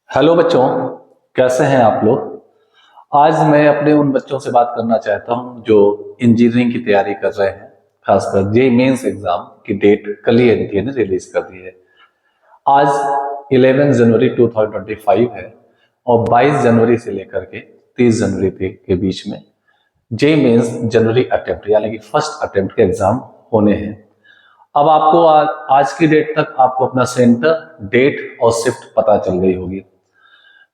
Hello बच्चों, कैसे हैं आप लोग। आज मैं अपने उन बच्चों से बात करना चाहता हूं जो इंजीनियरिंग की तैयारी कर रहे हैं। खासकर जे मेंस एग्जाम की डेट कल ही एनटीए ने रिलीज कर दी है। आज 11 जनवरी 2025 है और 22 जनवरी से लेकर के 30 जनवरी के बीच में जे मेंस जनवरी अटेम्प्ट यानी कि फर्स्ट अटेम्प्ट के एग्जाम होने हैं। अब आपको आज की डेट तक आपको अपना सेंटर, डेट और शिफ्ट पता चल गई होगी।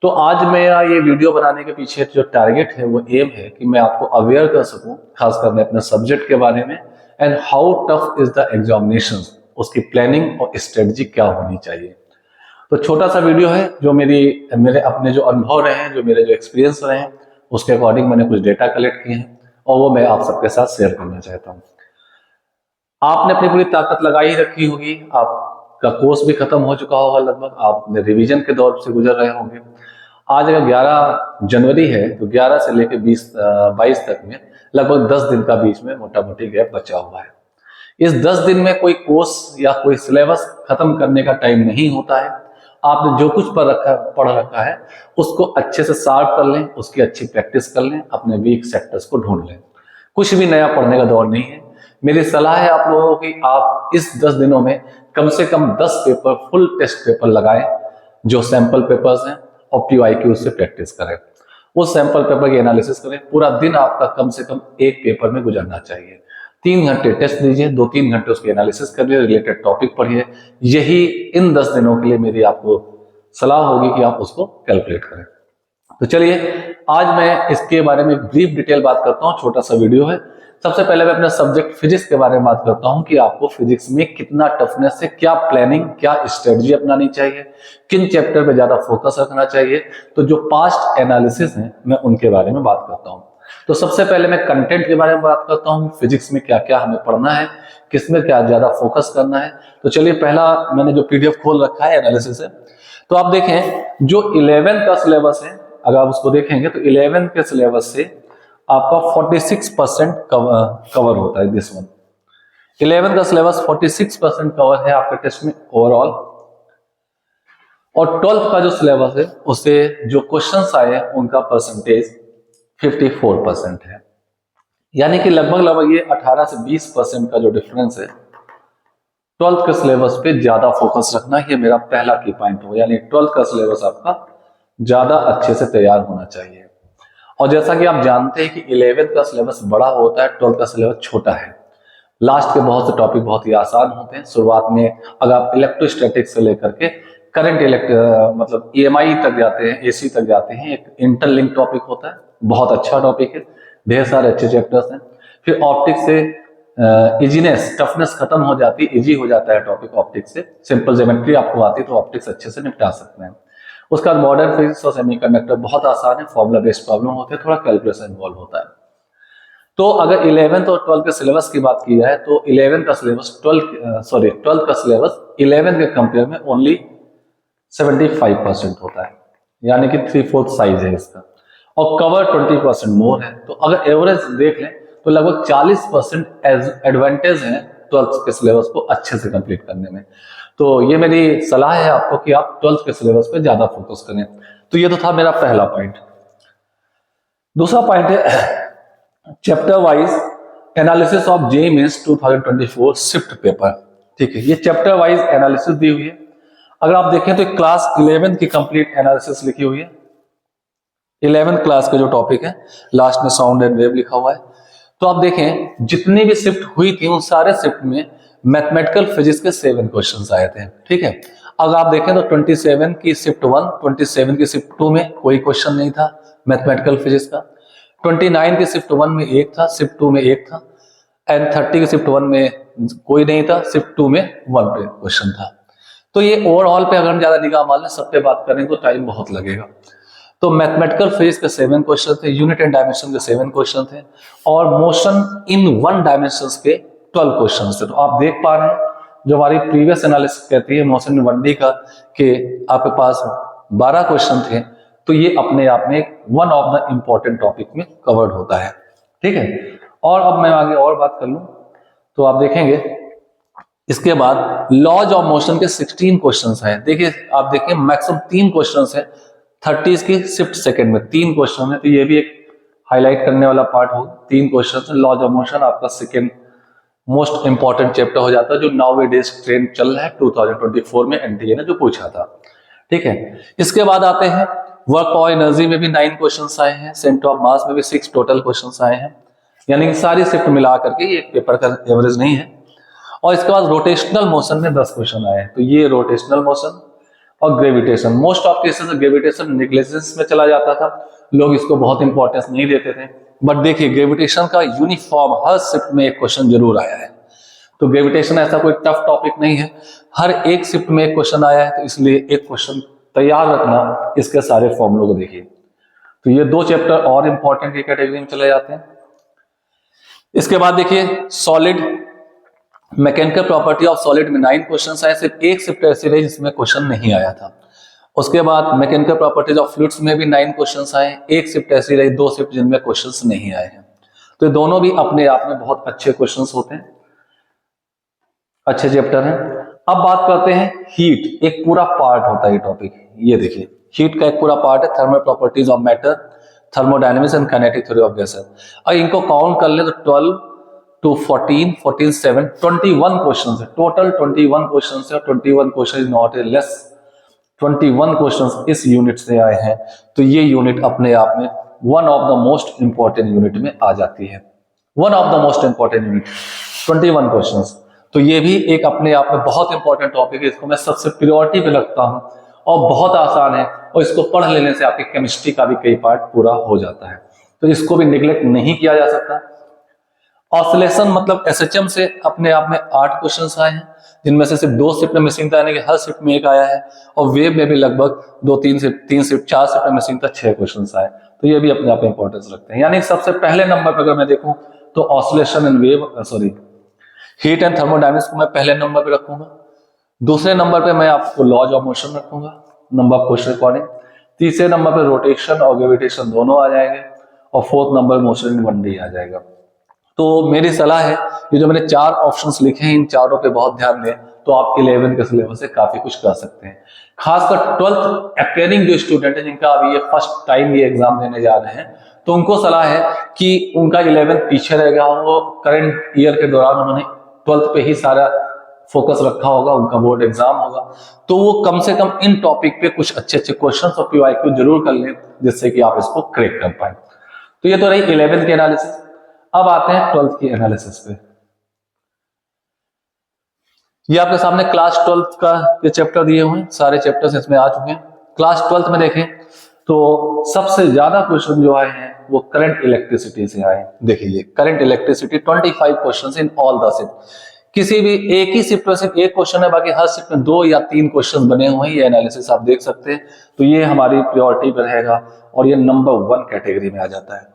तो आज मेरा ये वीडियो बनाने के पीछे जो टारगेट है वो एम है कि मैं आपको अवेयर कर सकूं, खासकर मैं अपने सब्जेक्ट के बारे में and how tough is the examination, उसकी प्लानिंग और स्ट्रेटजी क्या होनी चाहिए। तो छोटा सा वीडियो है जो मेरे अपने जो अनुभव रहे हैं, जो मेरे जो एक्सपीरियंस रहे हैं, उसके अकॉर्डिंग मैंने कुछ डेटा कलेक्ट किए हैं और वो मैं आप सबके साथ शेयर करना चाहता हूँ। आपने अपनी पूरी ताकत लगाई ही रखी होगी, आपका कोर्स भी खत्म हो चुका होगा, लगभग आपने रिवीजन के दौर से गुजर रहे होंगे। आज अगर 11 जनवरी है तो 11 से लेकर 22 तक में लगभग 10 दिन का बीच में मोटा मोटी गैप बचा हुआ है। इस 10 दिन में कोई कोर्स या कोई सिलेबस खत्म करने का टाइम नहीं होता है। आपने जो कुछ पढ़ रखा है उसको अच्छे से शार्प कर लें, उसकी अच्छी प्रैक्टिस कर लें, अपने वीक सेक्टर्स को ढूंढ लें। कुछ भी नया पढ़ने का दौर नहीं है। मेरी सलाह है आप लोगों की, आप इस 10 दिनों में कम से कम 10 पेपर, फुल टेस्ट पेपर लगाएं जो सैंपल पेपर्स हैं, और पीवाईक्यू से प्रैक्टिस करें। उस सैंपल पेपर की एनालिसिस करें। पूरा दिन आपका कम से कम एक पेपर में गुजरना चाहिए। 3 घंटे टेस्ट दीजिए, 2-3 घंटे उसकी एनालिसिस करिए, रिलेटेड टॉपिक पढ़िए। यही इन 10 दिनों के लिए मेरी आपको सलाह होगी कि आप उसको कैलकुलेट करें। तो चलिए आज मैं इसके बारे में एक ब्रीफ डिटेल बात करता हूँ, छोटा सा वीडियो है। सबसे पहले मैं अपने सब्जेक्ट फिजिक्स के बारे में बात करता हूँ कि आपको फिजिक्स में कितना टफनेस है, क्या प्लानिंग, क्या स्ट्रेटजी अपनानी चाहिए, किन चैप्टर पे ज्यादा फोकस रखना चाहिए। तो जो पास्ट एनालिसिस है मैं उनके बारे में बात करता हूँ। तो सबसे पहले मैं कंटेंट के बारे में बात करता हूँ, फिजिक्स में क्या क्या हमें पढ़ना है, किसमें क्या ज्यादा फोकस करना है। तो चलिए पहला मैंने जो पीडीएफ खोल रखा है एनालिसिस है। तो आप देखें जो 11 का सिलेबस है, अगर आप उसको देखेंगे तो 11 के सिलेबस से आपका 46% कवर होता है। दिस वन 11 का सिलेबस 46% कवर है आपके टेस्ट में ओवरऑल। और 12th का जो सिलेबस है उससे जो क्वेश्चंस आए उनका परसेंटेज 54% है। यानी कि लगभग ये 18 से 20% का जो डिफरेंस है, 12th के सिलेबस पे ज्यादा फोकस रखना, ये मेरा पहला की पॉइंट हो। यानी 12th का सिलेबस आपका ज्यादा अच्छे से तैयार होना चाहिए। और जैसा कि आप जानते हैं कि 11th का सिलेबस बड़ा होता है, 12th का सिलेबस छोटा है। लास्ट के बहुत से टॉपिक बहुत ही आसान होते हैं। शुरुआत में अगर आप इलेक्ट्रोस्टैटिक्स से लेकर के करंट मतलब ईएमआई तक जाते हैं, एसी तक जाते हैं, एक इंटरलिंक टॉपिक होता है, बहुत अच्छा टॉपिक है, ढेर सारे अच्छे चैप्टर्स हैं। फिर ऑप्टिक्स से इजीनेस, टफनेस खत्म हो जाती है, इजी हो जाता है टॉपिक ऑप्टिक्स से। सिंपल ज्योमेट्री आपको आती है तो ऑप्टिक्स अच्छे से निपटा सकते हैं। उसका मॉडर्न फिजिक्स और सेमीकंडक्टर बहुत आसान है, फॉर्मूला बेस्ड प्रॉब्लम होते हैं, थोड़ा कैलकुलेशन इन्वॉल्व होता है। तो अगर 11th और 12th के सिलेबस की बात की जाए तो 11 का सिलेबस 12th का सिलेबस 11 के कंपेयर में ओनली 75% होता है, यानी कि 3/4 साइज है इसका, और कवर 20% मोर है। तो अगर एवरेज देख लें तो लगभग 40% एडवांटेज है 12th के सिलेबस को अच्छे से कंप्लीट करने में। तो ये मेरी सलाह है आपको कि आप 12th के सिलेबस पे ज्यादा फोकस करें। तो ये तो था मेरा पहला पॉइंट। दूसरा पॉइंट है chapter wise analysis of JEE mains 2024 shift paper. ठीक है, ये चैप्टर वाइज एनालिसिस दी हुई है। अगर आप देखें तो क्लास 11 की कंप्लीट एनालिसिस लिखी हुई है। 11th क्लास के जो टॉपिक है लास्ट में साउंड एंड वेव लिखा हुआ है। तो आप देखें जितनी भी शिफ्ट हुई थी उन सारे शिफ्ट में मैथमेटिकल फिजिक्स के 7 क्वेश्चंस आए थे। ठीक है, अगर आप देखें तो 27 की शिफ्ट 1, 27 की शिफ्ट 2 में कोई क्वेश्चन नहीं था मैथमेटिकल फिजिक्स का। 29 की शिफ्ट 1 में एक था, शिफ्ट 2 में एक था, एंड 30 की शिफ्ट 1 में कोई नहीं था, शिफ्ट 2 में 1 पे क्वेश्चन था। तो ये ओवरऑल पे अगर हम ज्यादा निगाह मान लें, सब पे बात करें तो टाइम बहुत लगेगा। तो मैथमेटिकल फिजिक्स के 7 क्वेश्चन थे, यूनिट एंड डायमेंशन के 7 क्वेश्चन थे, और मोशन इन 1 डायमेंशन के 12 क्वेश्चन थे। तो आप देख पा रहे हैं जो हमारी प्रीवियस एनालिसिस कहती है मोशन इन 1D का कि आपके पास 12 क्वेश्चन थे, तो ये अपने आप में one of the important topic में कवर्ड होता है। ठीक है, और अब मैं आगे और बात कर लूं तो आप देखेंगे इसके बाद लॉज ऑफ मोशन के 16 क्वेश्चंस हैं। देखिए आप देखिए मैक्सिमम 3 क्वेश्चंस हैं 30 की शिफ्ट सेकंड में 3 क्वेश्चन है, तो ये भी एक हाईलाइट करने वाला पार्ट हो। 3 क्वेश्चन, लॉज ऑफ मोशन आपका सेकंड मोस्ट इंपॉर्टेंट चैप्टर हो जाता है, जो नाउ ए डेज ट्रेंड चल रहा है 2024 में एनटीए ने जो पूछा था। ठीक है, इसके बाद आते हैं वर्क पावर एनर्जी में भी 9 क्वेश्चंस आए हैं, सेंटर ऑफ मास में भी 6 टोटल क्वेश्चंस आए हैं, यानी कि सारी शिफ्ट मिला करके ये पेपर का एवरेज नहीं है। और इसके बाद रोटेशनल मोशन में 10 क्वेश्चन आए हैं, तो ये रोटेशनल मोशन और gravitation, most of cases gravitation negligence में चला जाता था, लोग इसको बहुत इंपॉर्टेंस नहीं देते थे। बट देखिए ग्रेविटेशन का यूनिफॉर्म हर शिफ्ट में एक क्वेश्चन जरूर आया है, तो ग्रेविटेशन ऐसा कोई टफ टॉपिक नहीं है, हर एक शिफ्ट में एक क्वेश्चन आया है, तो इसलिए एक क्वेश्चन तैयार रखना, इसके सारे फॉर्मूलों को देखिए। तो ये 2 चैप्टर और इंपॉर्टेंट की कैटेगरी में चले जाते हैं। इसके बाद देखिए solid mechanical property of solid में 9 क्वेश्चंस आए, सिर्फ एक शिफ्ट ऐसी रही जिसमें क्वेश्चन नहीं आया था। उसके बाद मैकेनिकल प्रॉपर्टीज ऑफ फ्लूइड्स में भी 9 क्वेश्चंस आए, एक शिफ्ट ऐसी रही, 2 शिफ्ट जिनमें क्वेश्चंस नहीं आए हैं। तो दोनों भी अपने आप में बहुत अच्छे क्वेश्चंस होते हैं, अच्छे चैप्टर हैं। अब बात करते हैं हीट, एक पूरा पार्ट होता है ये टॉपिक। ये देखिए हीट का एक पूरा पार्ट है, thermal properties of matter, thermodynamics and kinetic theory of gases. और इनको काउंट कर ले तो 12 to 14, 14, 7, 21 क्वेश्चन है टोटल, 21 क्वेश्चन है, 21 question is not a less, 21 question इस यूनिट से आए हैं, तो ये यूनिट अपने आप में one of the most important unit में आ जाती है, one of the most important unit, 21 question. तो ये भी एक अपने आप में बहुत इंपॉर्टेंट टॉपिक है, इसको मैं सबसे प्रायोरिटी पे रखता हूं और बहुत आसान है, और इसको पढ़ लेने से आपकी केमिस्ट्री का भी कई पार्ट पूरा हो जाता है, तो इसको भी निगलेक्ट नहीं किया जा सकता। ऑसिलेशन मतलब एसएचएम से अपने आप में 8 क्वेश्चंस आए हैं, जिनमें से सिर्फ 2 शिफ्ट में मिसिंग था, यानी कि हर शिफ्ट में एक आया है, और वेव में भी लगभग 2-3 शिफ्ट, 3 शिफ्ट, 4 शिफ्ट में मिसिंग था, 6 क्वेश्चंस आए, तो ये भी अपने आप में इंपॉर्टेंस रखते हैं। यानी सबसे पहले नंबर पर अगर मैं देखूं तो oscillation and wave, heat and thermodynamics को मैं पहले नंबर पे रखूंगा, दूसरे नंबर पे मैं आपको लॉज ऑफ मोशन रखूंगा नंबर ऑफ क्वेश्चन अकॉर्डिंग, तीसरे नंबर पे रोटेशन और ग्रेविटेशन दोनों आ जाएंगे, और fourth number motion in 1D आ जाएगा। तो मेरी सलाह है, ये जो मैंने 4 ऑप्शंस लिखे हैं, इन चारों पे बहुत ध्यान दें, तो आप 11th के सिलेबस से काफी कुछ कर सकते हैं। खासकर 12th अपेयरिंग जो स्टूडेंट है, जिनका अभी ये फर्स्ट टाइम ये एग्जाम देने जा रहे हैं, तो उनको सलाह है कि उनका 11th पीछे रह गया, वो करंट ईयर के दौरान उन्होंने 12th पे ही सारा फोकस रखा होगा, उनका बोर्ड एग्जाम होगा, तो वो कम से कम इन टॉपिक पे कुछ अच्छे अच्छे क्वेश्चन और PYQ जरूर कर लें, जिससे कि आप इसको क्रैक कर पाए। तो ये तो रही 11th की एनालिसिस। अब आते हैं 12th की एनालिसिस पे। ये आपके सामने क्लास 12th का ये चैप्टर दिए हुए हैं, सारे चैप्टर्स इसमें आ चुके हैं। क्लास 12th में देखें तो सबसे ज्यादा क्वेश्चन जो आए हैं वो करंट इलेक्ट्रिसिटी से आए। देखिए current electricity 25 question in all the shift, किसी भी एक ही शिफ्ट में सिर्फ एक क्वेश्चन है, बाकी हर शिफ्ट में 2 या 3 क्वेश्चन बने हुए हैं। ये एनालिसिस आप देख सकते हैं, तो ये हमारी प्रायोरिटी पर रहेगा और ये नंबर 1 कैटेगरी में आ जाता है।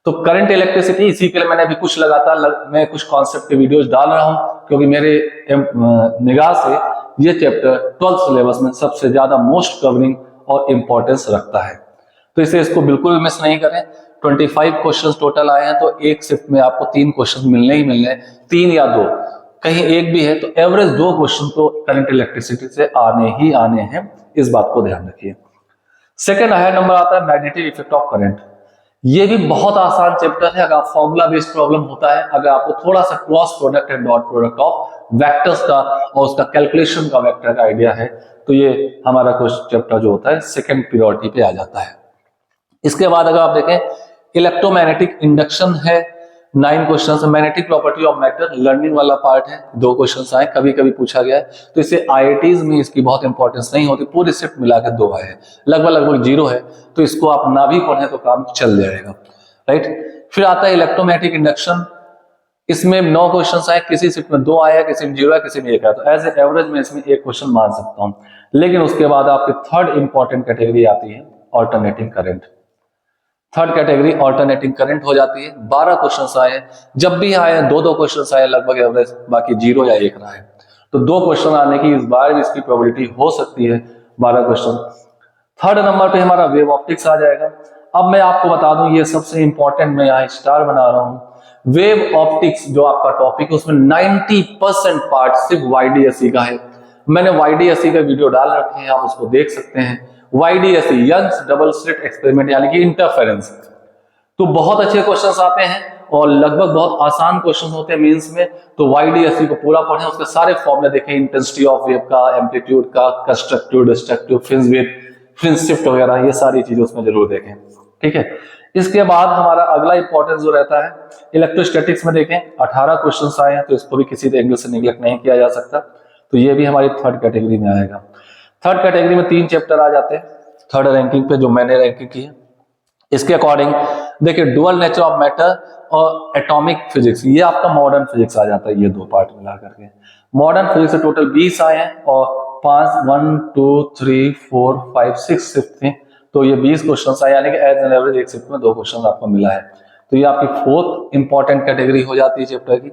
तो करंट इलेक्ट्रिसिटी, इसी के लिए मैंने अभी कुछ लगातार मैं कुछ कॉन्सेप्ट के वीडियोस डाल रहा हूं, क्योंकि मेरे निगाह से ये चैप्टर 12th सिलेबस में सबसे ज्यादा मोस्ट कवरिंग और इंपॉर्टेंस रखता है, तो इसे इसको बिल्कुल भी मिस नहीं करें। 25 क्वेश्चंस टोटल आए हैं, तो एक शिफ्ट में आपको 3 क्वेश्चन मिलने ही मिलने, 3 या 2, कहीं एक भी है तो एवरेज 2 क्वेश्चन तो करंट इलेक्ट्रिसिटी से आने ही आने हैं, इस बात को ध्यान रखिए। सेकेंड हायर नंबर आता है मैग्नेटिक इफेक्ट ऑफ करंट। ये भी बहुत आसान चैप्टर है, अगर फॉर्मूला बेस्ड प्रॉब्लम होता है, अगर आपको थोड़ा सा cross product and dot product of vectors का और उसका कैलकुलेशन का वेक्टर का आइडिया है, तो ये हमारा क्वेश्चन चैप्टर जो होता है सेकंड प्रायोरिटी पे आ जाता है। इसके बाद अगर आप देखें इलेक्ट्रोमैग्नेटिक इंडक्शन है, 9 question, magnetic property of matter learning वाला पार्ट है, 2 क्वेश्चन आए, कभी कभी पूछा गया है, तो इसे IITs में इसकी बहुत इंपॉर्टेंस नहीं होती, पूरी शिफ्ट मिलाकर 2 आए हैं, लगभग 0 है, तो इसको आप ना भी पढ़ें तो काम चल जाएगा, राइट। फिर आता है इलेक्ट्रोमैग्नेटिक इंडक्शन, इसमें 9 क्वेश्चन आए, किसी शिफ्ट में 2 आया, किसी में 0 है, किसी में 1 है, तो एज ए एवरेज में इसमें 1 क्वेश्चन मान सकता हूं। लेकिन उसके बाद आपकी थर्ड इंपॉर्टेंट कैटेगरी आती है alternating current. Third category alternating current हो जाती है, 12 क्वेश्चन आए, जब भी आए 2-2 क्वेश्चन आए लगभग एवरेज, बाकी 0 या 1 रहा है, तो 2 क्वेश्चन आने की इस बार भी इसकी प्रोबेबिलिटी हो सकती है, 12 क्वेश्चन। थर्ड नंबर पे हमारा वेव ऑप्टिक्स आ जाएगा। अब मैं आपको बता दूं, ये सबसे इंपॉर्टेंट, मैं यहाँ स्टार बना रहा हूं, वेव ऑप्टिक्स जो आपका टॉपिक है उसमें 90% पार्ट सिर्फ YDSE का है। मैंने YDSE का वीडियो डाल रखे हैं, आप उसको देख सकते हैं। YDSE Young's double slit experiment यानी कि इंटरफेरेंस, तो बहुत अच्छे क्वेश्चंस आते हैं और लगभग बहुत आसान क्वेश्चन होते हैं मेंस में। तो YDSE को पूरा पढ़ें, उसके सारे फॉर्मूले देखें, इंटेंसिटी ऑफ वेव का, एम्पलीट्यूड का, constructive destructive, fringe width, fringe shift वगैरह, ये सारी चीजें उसमें जरूर देखें। ठीक है, इसके बाद हमारा अगला इंपॉर्टेंस जो रहता है इलेक्ट्रोस्टैटिक्स में देखें 18 क्वेश्चन आए हैं, तो इसको भी किसी एंगल से निगलेक्ट नहीं किया जा सकता। तो ये भी हमारी थर्ड कैटेगरी में आएगा। थर्ड कैटेगरी में 3 चैप्टर आ जाते हैं थर्ड रैंकिंग पे, जो मैंने रैंकिंग की है। इसके अकॉर्डिंग देखिए डुअल नेचर ऑफ मैटर और एटॉमिक फिजिक्स, ये आपका मॉडर्न फिजिक्स आ जाता है, ये 2 पार्ट मिला करके। मॉडर्न फिजिक्स से टोटल 20 आए हैं और 5 1 2 3 4 5 6 शिफ्ट थे, तो ये 20 क्वेश्चन आए, यानी कि एज एन एवरेज एक शिफ्ट में 2 क्वेश्चन आपको मिला है। तो ये आपकी 4th इंपॉर्टेंट कैटेगरी हो जाती है चैप्टर की,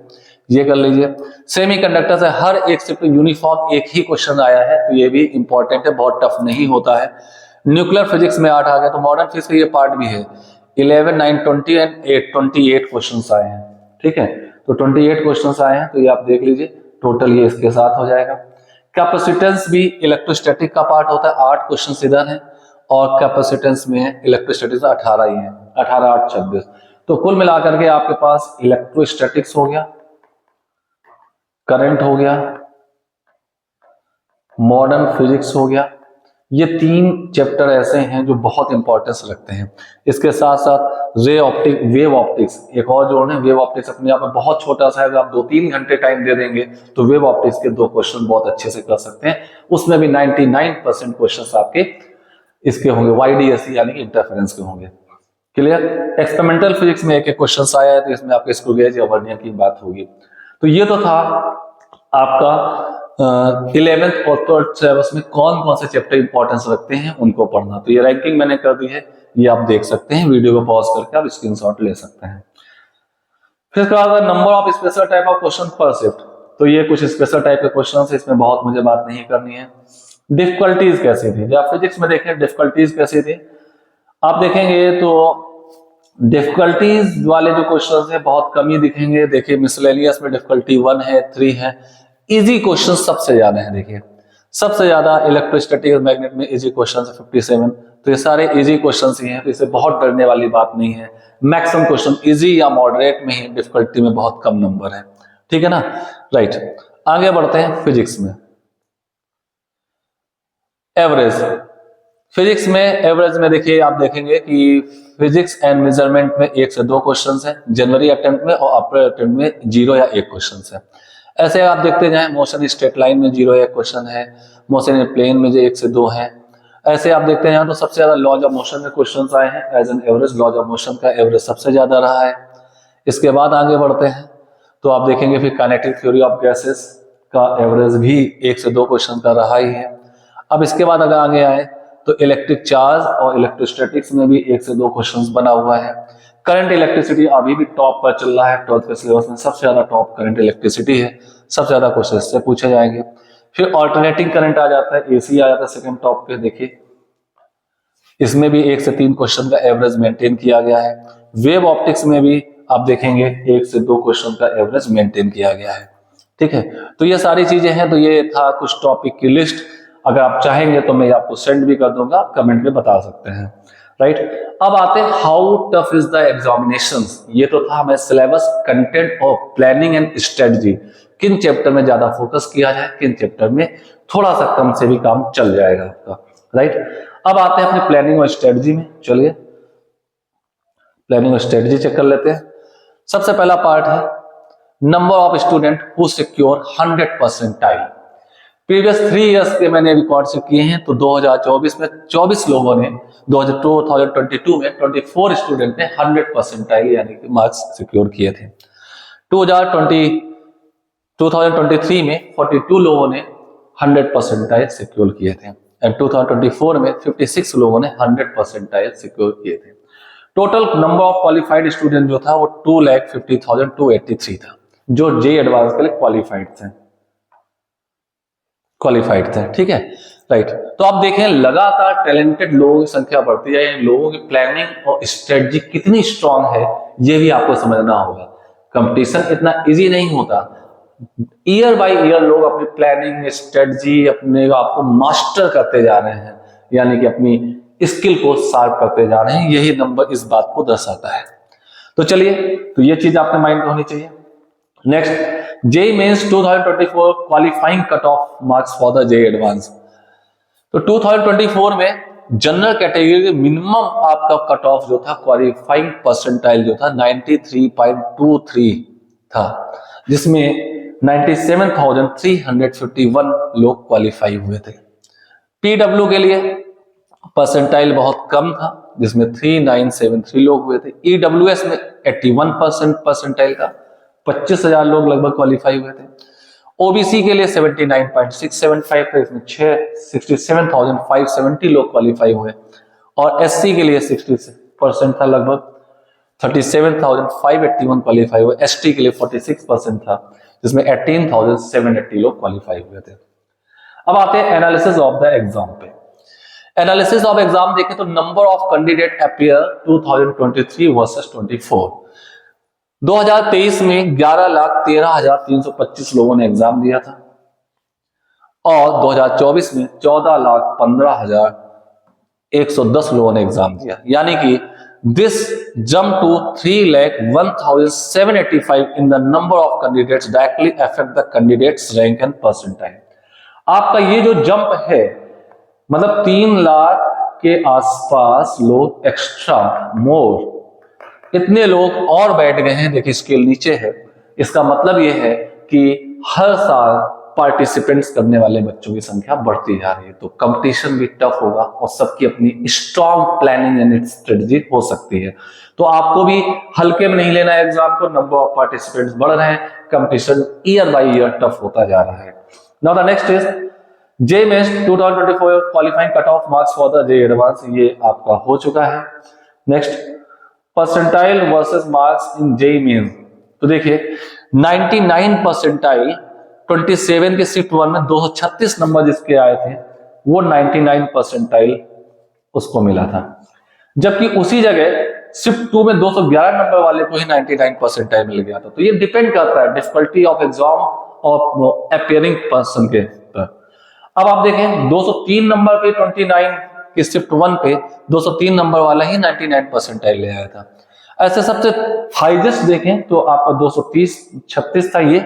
ये कर लीजिए। सेमीकंडक्टर से हर एक शिफ्ट में यूनिफॉर्म एक ही क्वेश्चन आया है, तो ये भी इंपॉर्टेंट है, बहुत टफ नहीं होता है। न्यूक्लियर फिजिक्स में 8 आ गया, तो मॉडर्न फिजिक्स का ये पार्ट भी है। 11 9 20 एंड 8 28 क्वेश्चंस आए हैं। ठीक है, तो 28 क्वेश्चंस आए हैं, तो ये आप देख लीजिए, टोटल ये इसके साथ हो जाएगा। कैपेसिटेंस भी इलेक्ट्रोस्टैटिक का पार्ट होता है, 8 क्वेश्चन इधर हैं और कैपेसिटेंस में इलेक्ट्रोस्टैटिक्स 18 ही है, 18 8 26। तो कुल मिलाकर के आपके पास इलेक्ट्रोस्टैटिक्स हो गया, करंट हो गया, मॉडर्न फिजिक्स हो गया, ये 3 चैप्टर ऐसे हैं जो बहुत इंपॉर्टेंस रखते हैं। इसके साथ साथ रे ऑप्टिक, वेव ऑप्टिक्स एक और जोड़ है। वेव ऑप्टिक्स अपने आप में बहुत छोटा सा है, अगर आप 2-3 घंटे टाइम दे देंगे तो वेव ऑप्टिक्स के 2 क्वेश्चन बहुत अच्छे से कर सकते हैं। उसमें भी 99% क्वेश्चन आपके इसके होंगे YDSE यानी कि इंटरफेरेंस के होंगे। क्लियर? एक्सपेरिमेंटल फिजिक्स में एक क्वेश्चन आया है, तो इसमें आपके स्क्रू गेज या वर्नियर की बात होगी। तो ये तो था आपका 11th और 12th सिलेबस में कौन कौन से चैप्टर इंपॉर्टेंस रखते हैं उनको पढ़ना। तो ये रैंकिंग मैंने कर दी है, ये आप देख सकते हैं, वीडियो को पॉज करके आप स्क्रीनशॉट ले सकते हैं। फिर इसके बाद number of special type of question पर शिफ्ट, तो ये कुछ स्पेशल टाइप के क्वेश्चन है, इसमें बहुत मुझे बात नहीं करनी है। डिफिकल्टीज कैसी थी, जब फिजिक्स में देखें डिफिकल्टीज कैसी थी, आप देखेंगे तो डिफिकल्टीज वाले जो क्वेश्चन है बहुत कम ही दिखेंगे। देखिए मिसलेनियस में डिफिकल्टी 1 है, 3 है। इजी क्वेश्चन सबसे ज्यादा है, देखिए सबसे ज्यादा इलेक्ट्रोस्टैटिक मैग्नेट में इजी क्वेश्चन 57, तो ये सारे इजी क्वेश्चन ही हैं, तो इससे बहुत डरने वाली बात नहीं है। मैक्सिमम क्वेश्चन इजी या मॉडरेट में ही, डिफिकल्टी में बहुत कम नंबर है। ठीक है ना, राइट। आगे बढ़ते हैं फिजिक्स में। एवरेज, फिजिक्स में एवरेज में देखिए आप देखेंगे कि फिजिक्स एंड मेजरमेंट में 1 से 2 क्वेश्चंस हैं, जनवरी अटेम्प्ट में, और अप्रैल अटेम्प्ट में 0 या 1 क्वेश्चन है। ऐसे आप देखते जाएं, मोशन स्ट्रेट लाइन में 0 या 1 क्वेश्चन है, मोशन इन प्लेन में जो 1 से 2 है। ऐसे आप देखते हैं तो सबसे ज्यादा लॉज ऑफ मोशन में क्वेश्चंस आए हैं। As an average laws of motion का एवरेज सबसे ज्यादा रहा है। इसके बाद आगे बढ़ते हैं तो आप देखेंगे फिर काइनेटिक थ्योरी ऑफ गैसेस का एवरेज भी 1 से 2 क्वेश्चन का रहा ही है। अब इसके बाद अगर आगे आए तो इलेक्ट्रिक चार्ज और इलेक्ट्रोस्टैटिक्स में भी 1 से 2 क्वेश्चंस बना हुआ है। करंट इलेक्ट्रिसिटी अभी भी टॉप पर चल रहा है, 12th के सिलेबस में सबसे ज्यादा टॉप करंट इलेक्ट्रिसिटी है, सबसे ज्यादा क्वेश्चन इससे पूछे जाएंगे। फिर ऑल्टरनेटिंग करंट आ जाता है, AC आ जाता है सेकंड टॉप पे। देखिए इसमें भी 1 से 3 क्वेश्चन का एवरेज मेंटेन किया गया है। वेव ऑप्टिक्स में भी आप देखेंगे 1 से 2 क्वेश्चन का एवरेज मेंटेन किया गया है। ठीक है, तो ये सारी चीजें हैं। तो ये था कुछ टॉपिक की लिस्ट, अगर आप चाहेंगे तो मैं आपको सेंड भी कर दूंगा, आप कमेंट में बता सकते हैं। राइट, अब आते हैं how tough is the examinations. ये तो था हमें सिलेबस, कंटेंट और प्लानिंग एंड स्ट्रेटजी, किन चैप्टर में ज्यादा फोकस किया जाए, किन चैप्टर में थोड़ा सा कम से भी काम चल जाएगा आपका। राइट, अब आते हैं अपने प्लानिंग और स्ट्रेटजी में। चलिए प्लानिंग और स्ट्रेटजी चेक कर लेते हैं। सबसे पहला पार्ट है number of student who secure 100 percentile. Previous 3 years के मैंने रिकॉर्ड चेक किए हैं, तो 2024 में 24 लोगों ने, 2022 में 24 स्टूडेंट ने 100 परसेंटाइल यानी कि मार्क्स सिक्योर किए थे। 2023 में 42 लोगों ने 100 परसेंटाइल सिक्योर किए थे, एंड 2024 में 56 लोगों ने 100 परसेंटाइल सिक्योर किए थे। Total number of qualified student जो था वो 2,50,283 था, जो JEE एडवांस के लिए क्वालिफाइड थे। ठीक है, राइट। तो आप देखें लगातार टैलेंटेड लोगों की संख्या बढ़ती है, लोगों की प्लानिंग और स्ट्रेटजी कितनी स्ट्रांग है ये भी आपको समझना होगा। कंपटीशन इतना इजी नहीं होता। ईयर बाय ईयर लोग अपनी प्लानिंग स्ट्रेटजी अपने आपको मास्टर करते जा रहे हैं, यानी कि अपनी स्किल को शार्प करते जा रहे हैं। यही नंबर इस बात को दर्शाता है। तो चलिए, तो ये चीज आपके माइंड में होनी चाहिए। Next, JEE mains 2024 qualifying cut off marks for the JEE advance. तो 2024 में जनरल कैटेगरी के मिनिमम आपका कट ऑफ जो था, क्वालिफाइंग परसेंटाइल जो था 93.23 था, जिसमें 97,351 लोग क्वालिफाई हुए थे। पीडब्ल्यू के लिए परसेंटाइल बहुत कम था, जिसमें 3973 लोग हुए थे। ईडब्ल्यूएस में 81% परसेंटाइल था, 25,000 लोग लगभग क्वालिफाई हुए थे। ओबीसी के लिए 79.675 थे, इसमें 67,570 लोग क्वालिफाई हुए। और एससी के लिए 60% था, लगभग 37,581 क्वालिफाई हुए। एसटी के लिए 46% था, जिसमें 18,780 लोग क्वालिफाई हुए थे। अब आते हैं एनालिसिस ऑफ द एग्जाम पे। एनालिसिस ऑफ एग्जाम देखें तो number of candidate appear 2023 versus 24। 2023 में 11,13,325 लोगों ने एग्जाम दिया था और 2024 में 14,15,110 लोगों ने एग्जाम दिया, यानी कि this jump to 3,01,785 in the number of candidates directly affect the candidates rank and percentile. आपका ये जो जंप है, मतलब 3 लाख के आसपास लोग एक्स्ट्रा मोर इतने लोग और बैठ गए हैं। देखिए स्केल नीचे है, इसका मतलब यह है कि हर साल पार्टिसिपेंट्स करने वाले बच्चों की संख्या बढ़ती जा रही है। तो कंपटीशन भी टफ होगा और सबकी अपनी स्ट्रॉन्ग प्लानिंग एंड स्ट्रेटजी हो सकती है। तो आपको भी हल्के में नहीं लेना है एग्जाम को। नंबर ऑफ पार्टिसिपेंट्स बढ़ रहे हैं, competition year by year tough होता जा रहा है। Now the next is JEE mains 2024 qualifying cut off marks for the JEE advance. ये आपका हो चुका है। Next, percentile versus marks in JEE mains. तो देखिए 99 परसेंटाइल 27 के शिफ्ट 1 में 236 नंबर जिसके आए थे, वो 99 परसेंटाइल उसको मिला था। जबकि उसी जगह शिफ्ट 2 में 211 नंबर वाले को ही 99 परसेंटाइल मिल गया था। तो ये डिपेंड करता है डिफिकल्टी ऑफ एग्जाम और अपीयरिंग पर्सन के पर। अब आप देखें 203 नंबर पे 29 के शिफ्ट 1 पे 203 नंबर वाला ही 99 परसेंटाइल ले आया था। ऐसे सबसे हाईएस्ट देखें तो आपका 236 था ये,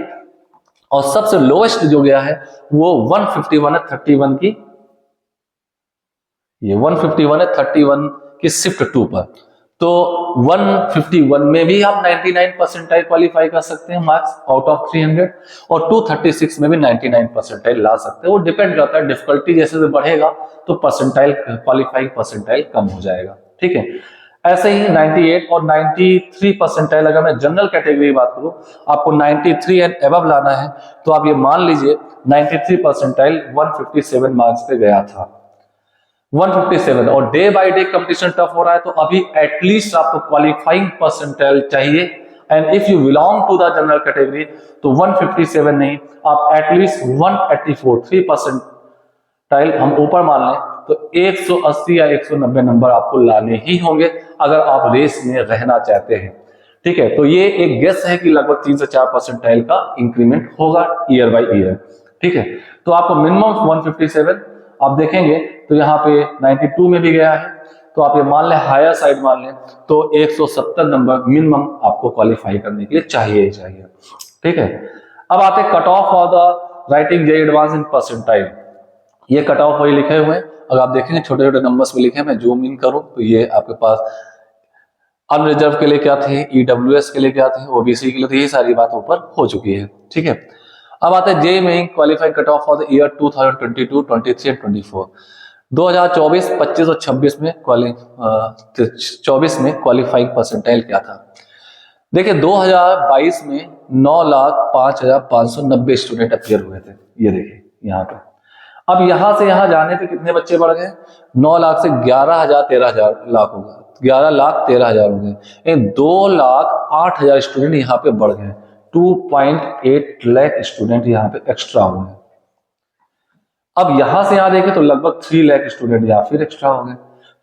और सबसे लोएस्ट जो गया है वो 151 है 31 की, ये 151 है 31 की शिफ्ट 2 पर। तो 151 में भी आप 99 परसेंटाइल क्वालिफाई कर सकते हैं मार्क्स आउट ऑफ 300, और 236 में भी 99 परसेंटाइल ला सकते हैं। वो डिपेंड करता है, डिफिकल्टी जैसे से बढ़ेगा तो परसेंटाइल क्वालिफाइंग परसेंटाइल कम हो जाएगा। ठीक है, ऐसे ही 98 और 93 परसेंटाइल, अगर मैं जनरल कैटेगरी बात करूं, आपको 93 एंड अबव लाना है तो आप ये मान लीजिए 93 परसेंटाइल 157 मार्क्स पे गया था, 157। और day by day competition tough हो रहा है, तो अभी एटलीस्ट आपको क्वालिफाइंग परसेंटाइल चाहिए। And if you belong to the general category तो 157 नहीं, आप एटलीस्ट 184 3% हम ऊपर मान लें तो 180 या 190 नंबर आपको लाने ही होंगे अगर आप रेस में रहना चाहते हैं। ठीक है, तो ये एक गेस है कि लगभग 3 से 4 परसेंटाइल का इंक्रीमेंट होगा ईयर बाय ईयर। ठीक है, तो आपको मिनिमम 157 आप देखेंगे तो यहाँ पे 92 में भी गया है, तो आप ये मान लें हायर साइड मान लें तो 170 नंबर मिनिमम आपको क्वालिफाई करने के लिए चाहिए ही चाहिए। ठीक है, अब आते हैं cut of for the writing JEE advance in percentile. ये कट ऑफ वही लिखे हुए हैं, अगर आप देखेंगे छोटे छोटे नंबर्स में लिखे हैं, मैं जूम इन करूं तो ये आपके पास अनरिजर्व के लिए क्या थे, ईडब्ल्यूएस के लिए क्या थे, ओबीसी के लिए, तो ये सारी बात ऊपर हो चुकी है। ठीक है, अब आता है JEE main qualifying cut of for the year 2022, 23 and 24। 2024, 25 और 26 में 24 में क्वालिफाइंग परसेंटाइल क्या था। देखिए 2022 में 9,05,590 स्टूडेंट अपीयर हुए थे। ये देखिए यहाँ पे, अब यहां से यहां जाने पे कितने बच्चे बढ़ गए, 9 लाख से 11,000 13,000 लाख हो गए, 11,13,000 हो गए। 2,08,000 स्टूडेंट यहाँ पे बढ़ गए, 2.8 लाख स्टूडेंट यहाँ पे एक्स्ट्रा हुए हैं। अब यहां से यहां देखें तो लगभग 3 लाख स्टूडेंट यहाँ फिर एक्स्ट्रा हो गए।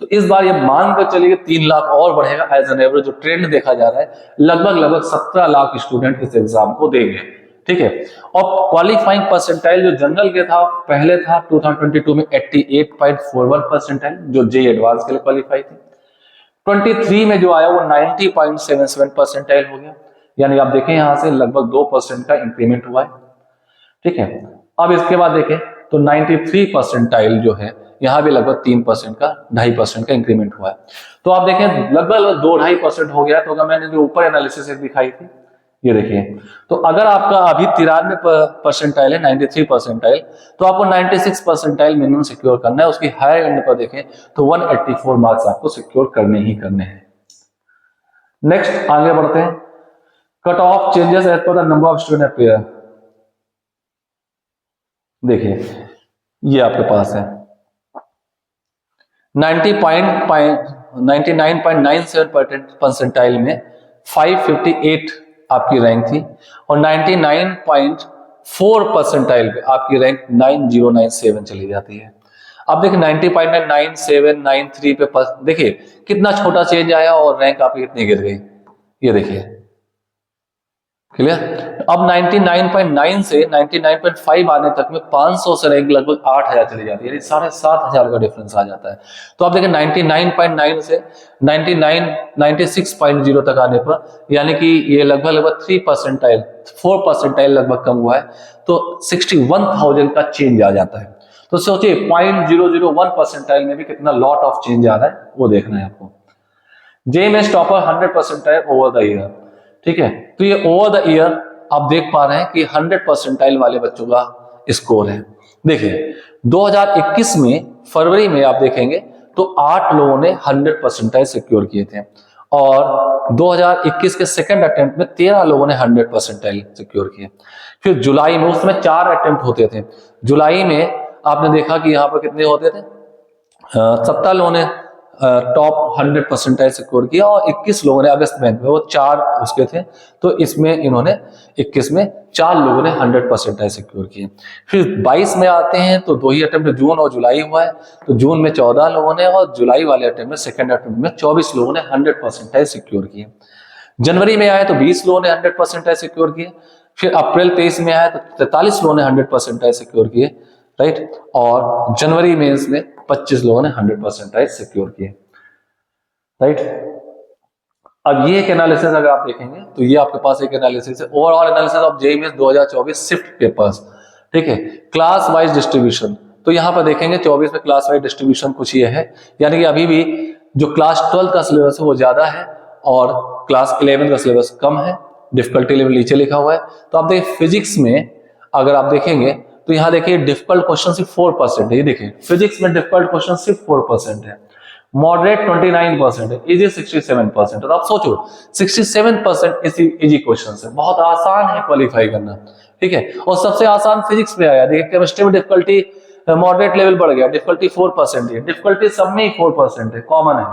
तो इस बार ये मान कर चलिए 3 लाख और बढ़ेगा एज एन एवरेज, जो ट्रेंड देखा जा रहा है लगभग 17 लाख स्टूडेंट इस एग्जाम को देंगे, ठीक है। और क्वालिफाइंग परसेंटाइल जो जनरल के था पहले था 2022 में 88.41 परसेंटाइल जो जेईई एडवांस के लिए क्वालिफाई थी। 23 में जो आया वो 90.77 परसेंटाइल हो गया, यानी आप देखें यहां से लगभग 2% का इंक्रीमेंट हुआ है, ठीक है। अब इसके बाद देखें तो 93 परसेंटाइल जो है यहां भी लगभग 3% का 2.5% का इंक्रीमेंट हुआ है। तो आप देखें लगभग 2-2.5% हो गया। तो अगर मैंने जो ऊपर एनालिसिस दिखाई थी ये देखिए, तो अगर आपका अभी 93 परसेंटाइल है 93 परसेंटाइल, तो आपको 96 परसेंटाइल मिनिमम सिक्योर करना है। उसकी हायर एंड पर देखें तो 184 मार्क्स आपको सिक्योर करने ही करने हैं। नेक्स्ट आगे बढ़ते हैं, cut off changes as per the number of student pair. देखिए ये आपके पास है 99.97 परसेंटाइल में 558 आपकी रैंक थी और 99.4 परसेंटाइल पे आपकी रैंक 9097 चली जाती है। अब देखिए 90.97 93 पे देखिए कितना छोटा चेंज आया और रैंक आपकी कितनी गिर गई, ये देखिए क्लियर। अब 99.9 से 99.5 आने तक में 500 से रैंक लगभग 8000 चली जाती है, यानी 7500 का डिफरेंस आ जाता है। तो आप देखें 99.9 से 96.0 तक आने पर यानी कि ये लगभग 3 परसेंटाइल 4 परसेंटाइल लगभग कम हुआ है, तो 61,000 का चेंज आ जाता है। तो सोचिए 0.001 परसेंटाइल में भी कितना लॉट ऑफ चेंज आ रहा है वो देखना है आपको। JEE topper 100 percentile over the year, ठीक है। तो ये ओवर द ईयर आप देख पा रहे हैं कि 100 परसेंटाइल वाले बच्चों का स्कोर है। देखिए 2021 में फरवरी में आप देखेंगे तो 8 लोगों ने 100 परसेंटाइल सिक्योर किए थे और 2021 के सेकंड अटेम्प्ट में 13 लोगों ने 100 परसेंटाइल सिक्योर किए। फिर जुलाई में उसमें 4 अटेम्प्ट होते थे। जुलाई में आपने देखा कि यहाँ पर कितने होते थे, 17 लोगों ने टॉप 100 परसेंटाइल सिक्योर किया और 21 लोगों ने अगस्त में वो 4 उसके थे, तो इसमें इन्होंने 21 में 4 लोगों ने 100 परसेंटाइल सिक्योर किए। फिर 22 में आते हैं तो 2 ही अटेम्प्ट जून और जुलाई हुआ है, तो जून में 14 लोगों ने और जुलाई वाले अटेम्प्ट में सेकंड अटेम्प्ट में 24 लोगों ने 100 परसेंटाइल सिक्योर किए। जनवरी में आए तो 20 लोगों ने 100 परसेंटाइल सिक्योर किए। फिर अप्रैल 23 में आए तो 43 लोगों ने 100 परसेंटाइल सिक्योर किए, राइट। और जनवरी में इसमें 25 लोगों ने 100 परसेंटाइल सिक्योर किए, राइट। अब ये एक एनालिसिस अगर आप देखेंगे तो ये आपके पास एक एनालिसिस है, overall analysis of JEE mains 2024 shift papers, ठीक है। क्लास वाइज डिस्ट्रीब्यूशन, तो यहां पर देखेंगे 24 में क्लास वाइज डिस्ट्रीब्यूशन कुछ ये है, यानी कि अभी भी जो क्लास 12 का सिलेबस है वो ज्यादा है और क्लास 11 का सिलेबस कम है, डिफिकल्टी लेवल नीचे लिखा हुआ है। तो आप देखिए फिजिक्स में अगर आप देखेंगे तो यहाँ देखिए डिफिकल्ट क्वेश्चन सिर्फ 4% है, ये देखिए फिजिक्स में डिफिकल्ट क्वेश्चन सिर्फ 4% है, मॉडरेट 29% है, इजी 67%। तो आप सोचो 67% इजी क्वेश्चन है, बहुत आसान है क्वालिफाई करना, ठीक है। और सबसे आसान फिजिक्स में आया, देखिए केमिस्ट्री में डिफिकल्टी मॉडरेट लेवल बढ़ गया, डिफिकल्टी 4% है, डिफिकल्टी सब में ही 4% है, कॉमन है।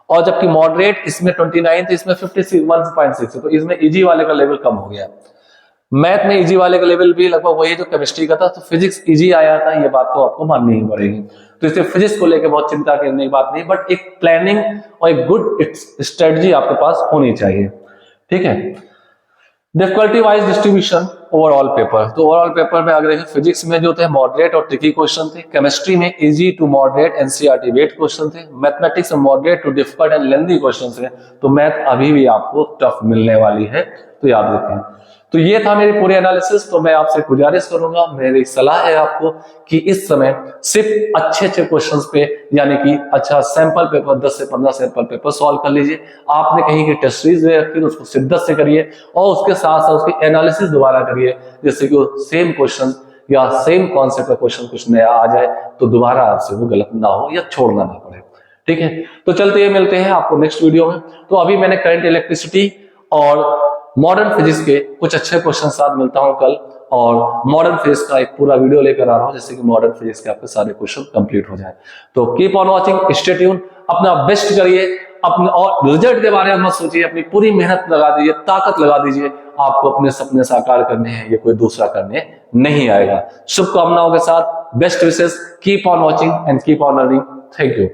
और जबकि मॉडरेट इसमें 29 थे, इसमें 51.6 है, तो इसमें इजी वाले का लेवल कम हो गया। मैथ में इजी वाले का लेवल भी लगभग वही जो केमिस्ट्री का था, तो फिजिक्स इजी आया था, ये बात तो आपको माननी ही पड़ेगी। तो इसलिए फिजिक्स को लेकर बहुत चिंता करने की बात नहीं, बट एक प्लानिंग और एक गुड स्ट्रेटजी आपके पास होनी चाहिए, ठीक है। Difficulty wise distribution overall paper, तो ओवरऑल पेपर में अगर फिजिक्स में जो थे मॉडरेट और ट्रिकी क्वेश्चन थे, केमिस्ट्री में easy to moderate NCERT weight question थे, मैथमेटिक्स में moderate to difficult and lengthy question थे। तो मैथ अभी भी आपको टफ मिलने वाली है, तो याद रखें। तो ये था मेरी पूरी एनालिसिस। तो मैं आपसे गुजारिश करूंगा, मेरी सलाह है आपको कि इस समय सिर्फ अच्छे क्वेश्चंस पे, यानी कि अच्छा सैंपल पेपर 10 से 15 सैंपल पेपर सॉल्व कर लीजिए। आपने कहीं की टेस्ट सीरीज रखी तो उसको शिद्दत से करिए और उसके साथ साथ उसकी एनालिसिस दोबारा करिए, जिससे कि सेम क्वेश्चन या सेम कॉन्सेप्ट का क्वेश्चन कुछ नया आ जाए तो दोबारा आपसे वो गलत ना हो या छोड़ना ना पड़े, ठीक है। तो चलते हैं, मिलते हैं आपको नेक्स्ट वीडियो में। तो अभी मैंने करंट इलेक्ट्रिसिटी और मॉडर्न फिजिक्स के कुछ अच्छे क्वेश्चन साथ मिलता हूं कल, और मॉडर्न फिजिक्स का एक पूरा वीडियो लेकर आ रहा हूं, जिससे कि मॉडर्न फिजिक्स के आपके सारे क्वेश्चन कंप्लीट हो जाए। तो keep on watching, stay tune, अपना बेस्ट करिए, अपने और रिजल्ट के बारे में मत सोचिए, अपनी पूरी मेहनत लगा दीजिए, ताकत लगा दीजिए। आपको अपने सपने साकार करने हैं, ये कोई दूसरा करने नहीं आएगा। शुभकामनाओं के साथ best wishes, keep on watching and keep on learning. Thank you.